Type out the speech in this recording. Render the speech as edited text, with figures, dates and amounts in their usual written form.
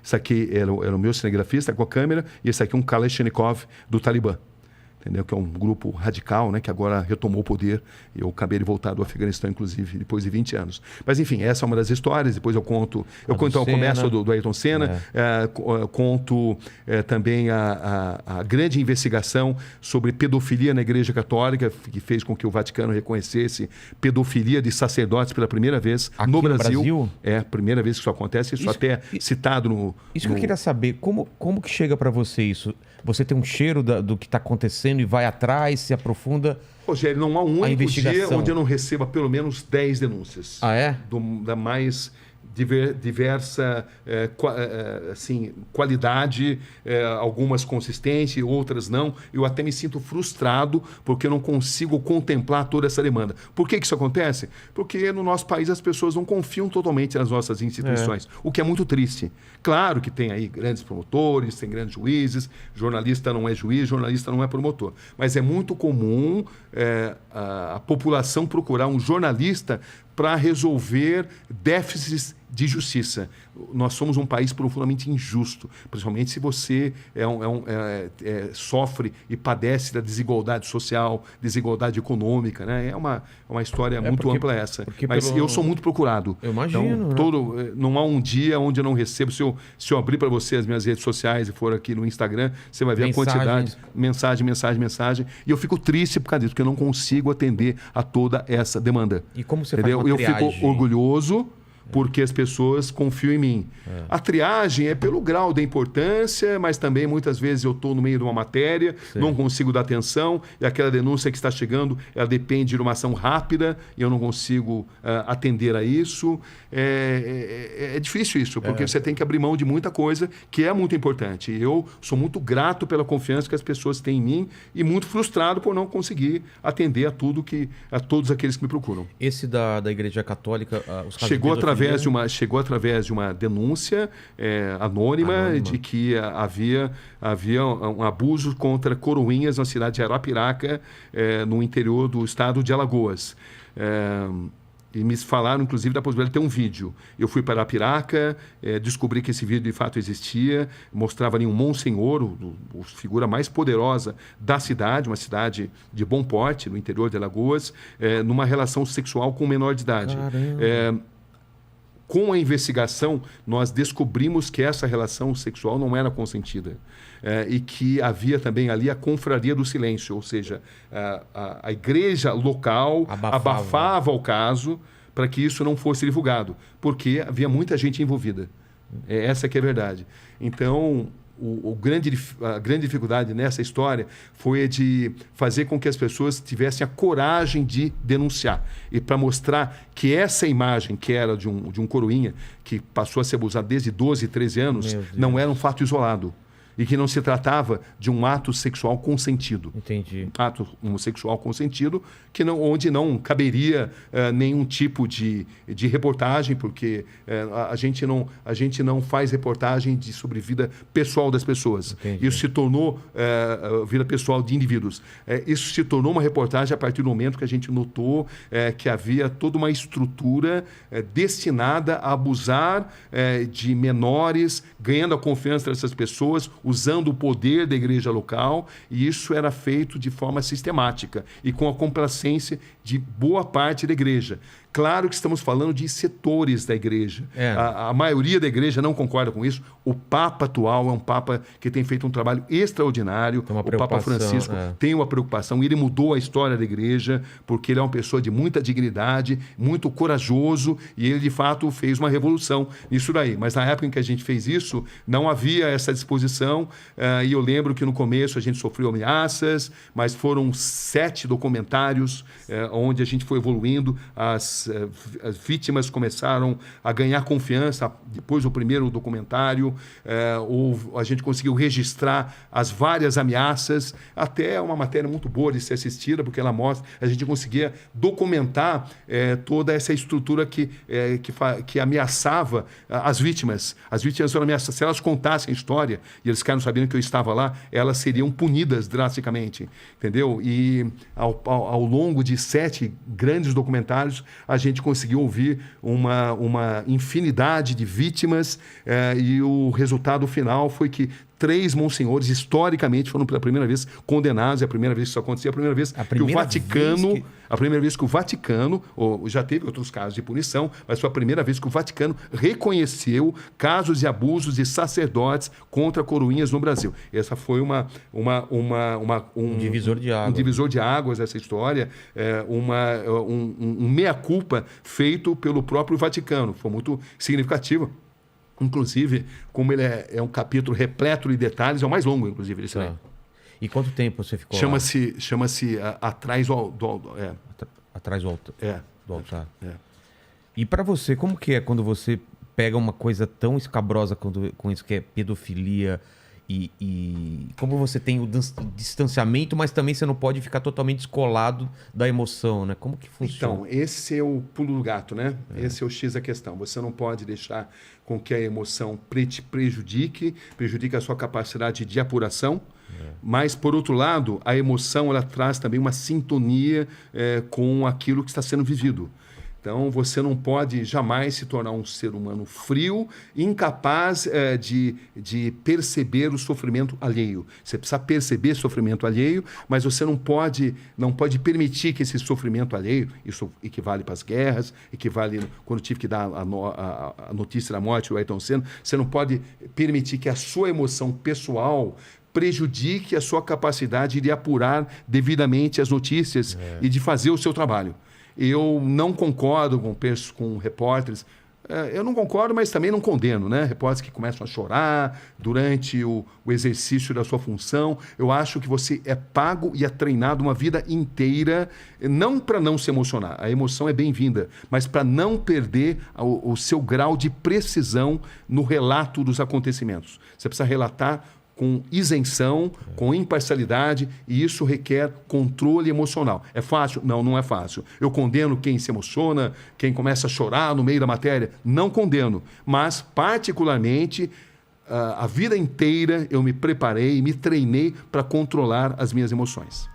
Esse aqui era o meu cinegrafista com a câmera e esse aqui é um Kalashnikov do Talibã. Entendeu? Que é um grupo radical, né, que agora retomou o poder. Eu acabei de voltar do Afeganistão, inclusive, depois de 20 anos. Mas, enfim, essa é uma das histórias. Depois eu conto o comércio do Ayrton Senna, conto também a grande investigação sobre pedofilia na Igreja Católica, que fez com que o Vaticano reconhecesse pedofilia de sacerdotes pela primeira vez aqui no Brasil. Brasil. É a primeira vez que isso acontece. Isso até citado no... Isso que eu queria saber. Como que chega para você isso? Você tem um cheiro do que está acontecendo e vai atrás, se aprofunda? Rogério, não há um único dia onde eu não receba pelo menos 10 denúncias. Ah, é? Da mais diversa assim, qualidade, algumas consistentes, outras não. Eu até me sinto frustrado porque eu não consigo contemplar toda essa demanda. Por que isso acontece? Porque no nosso país as pessoas não confiam totalmente nas nossas instituições, o que é muito triste. Claro que tem aí grandes promotores, tem grandes juízes, jornalista não é juiz, jornalista não é promotor. Mas é muito comum a população procurar um jornalista para resolver déficits de justiça. Nós somos um país profundamente injusto, principalmente se você sofre e padece da desigualdade social, desigualdade econômica, né? É uma história muito ampla essa. Mas eu sou muito procurado. Eu imagino. Então, não há um dia onde eu não recebo. Se eu abrir para você as minhas redes sociais e for aqui no Instagram, você vai ver a quantidade. Mensagem. E eu fico triste por causa disso, porque eu não consigo atender a toda essa demanda. E como você faz uma triagem? Eu fico orgulhoso porque as pessoas confiam em mim. A triagem é pelo grau da importância, mas também muitas vezes eu estou no meio de uma matéria, não consigo dar atenção, e aquela denúncia que está chegando, ela depende de uma ação rápida, e eu não consigo atender a isso. É difícil isso, porque você tem que abrir mão de muita coisa que é muito importante. Eu sou muito grato pela confiança que as pessoas têm em mim e muito frustrado por não conseguir atender a todos aqueles que me procuram. Esse da Igreja Católica, os casos chegou através de uma denúncia anônima de que havia um abuso contra coroinhas na cidade de Arapiraca, no interior do estado de Alagoas. E me falaram, inclusive, da possibilidade de ter um vídeo. Eu fui para Arapiraca, descobri que esse vídeo de fato existia, mostrava ali um monsenhor, a figura mais poderosa da cidade, uma cidade de bom porte, no interior de Alagoas, numa relação sexual com um menor de idade. Com a investigação, nós descobrimos que essa relação sexual não era consentida. E que havia também ali a confraria do silêncio, ou seja, a igreja local abafava o caso para que isso não fosse divulgado, porque havia muita gente envolvida. Essa que é a verdade. Então, a grande dificuldade nessa história foi de fazer com que as pessoas tivessem a coragem de denunciar. E para mostrar que essa imagem, que era de um coroinha, que passou a ser abusado desde 12, 13 anos, não era um fato isolado. E que não se tratava de um ato sexual consentido. Entendi. Ato homossexual consentido, onde não caberia nenhum tipo de reportagem, porque a gente não faz reportagem sobre vida pessoal das pessoas. Entendi. Isso se tornou vida pessoal de indivíduos. Isso se tornou uma reportagem a partir do momento que a gente notou que havia toda uma estrutura destinada a abusar de menores, ganhando a confiança dessas pessoas, usando o poder da igreja local, e isso era feito de forma sistemática e com a complacência de boa parte da igreja. Claro que estamos falando de setores da igreja. A maioria da igreja não concorda com isso. O Papa atual é um Papa que tem feito um trabalho extraordinário. O Papa Francisco tem uma preocupação. Ele mudou a história da igreja porque ele é uma pessoa de muita dignidade, muito corajoso, e ele, de fato, fez uma revolução nisso daí. Mas na época em que a gente fez isso, não havia essa disposição, e eu lembro que no começo a gente sofreu ameaças, mas foram 7 documentários onde a gente foi evoluindo. As vítimas começaram a ganhar confiança depois do primeiro documentário. A gente conseguiu registrar as várias ameaças, até uma matéria muito boa de ser assistida, porque ela mostra, a gente conseguia documentar toda essa estrutura que ameaçava as vítimas. As vítimas foram ameaçadas. Se elas contassem a história, e eles aqueles caras não sabiam que eu estava lá, elas seriam punidas drasticamente, entendeu? E ao longo de 7 grandes documentários, a gente conseguiu ouvir uma infinidade de vítimas e o resultado final foi que 3 monsenhores, historicamente, foram pela primeira vez condenados. É a primeira vez que isso acontecia, a primeira vez que o Vaticano... A primeira vez que o Vaticano, já teve outros casos de punição, mas foi a primeira vez que o Vaticano reconheceu casos de abusos de sacerdotes contra coroinhas no Brasil. Essa foi um divisor de águas. Um divisor de águas, essa história. Um meia-culpa feito pelo próprio Vaticano. Foi muito significativo. Inclusive, como ele é um capítulo repleto de detalhes, é o mais longo, inclusive, esse aí. E quanto tempo você ficou Chama-se Atrás do Atrás do altar. É. E para você, como que é quando você pega uma coisa tão escabrosa com isso que é pedofilia e como você tem o distanciamento, mas também você não pode ficar totalmente descolado da emoção, né? Como que funciona? Então, esse é o pulo do gato, né? Esse é o X da questão. Você não pode deixar com que a emoção te prejudique a sua capacidade de apuração. Mas, por outro lado, a emoção ela traz também uma sintonia com aquilo que está sendo vivido. Então, você não pode jamais se tornar um ser humano frio, incapaz de perceber o sofrimento alheio. Você precisa perceber sofrimento alheio, mas você não pode permitir que esse sofrimento alheio, isso equivale para as guerras, equivale quando tive que dar a notícia da morte do Ayrton Senna, você não pode permitir que a sua emoção pessoal prejudique a sua capacidade de apurar devidamente as notícias e de fazer o seu trabalho. Eu não concordo com repórteres. Eu não concordo, mas também não condeno, né? Repórteres que começam a chorar durante o exercício da sua função. Eu acho que você é pago e é treinado uma vida inteira, não para não se emocionar. A emoção é bem-vinda, mas para não perder o seu grau de precisão no relato dos acontecimentos. Você precisa relatar com isenção, com imparcialidade, e isso requer controle emocional. É fácil? Não, não é fácil. Eu condeno quem se emociona, quem começa a chorar no meio da matéria. Não condeno, mas particularmente a vida inteira eu me preparei, me treinei para controlar as minhas emoções.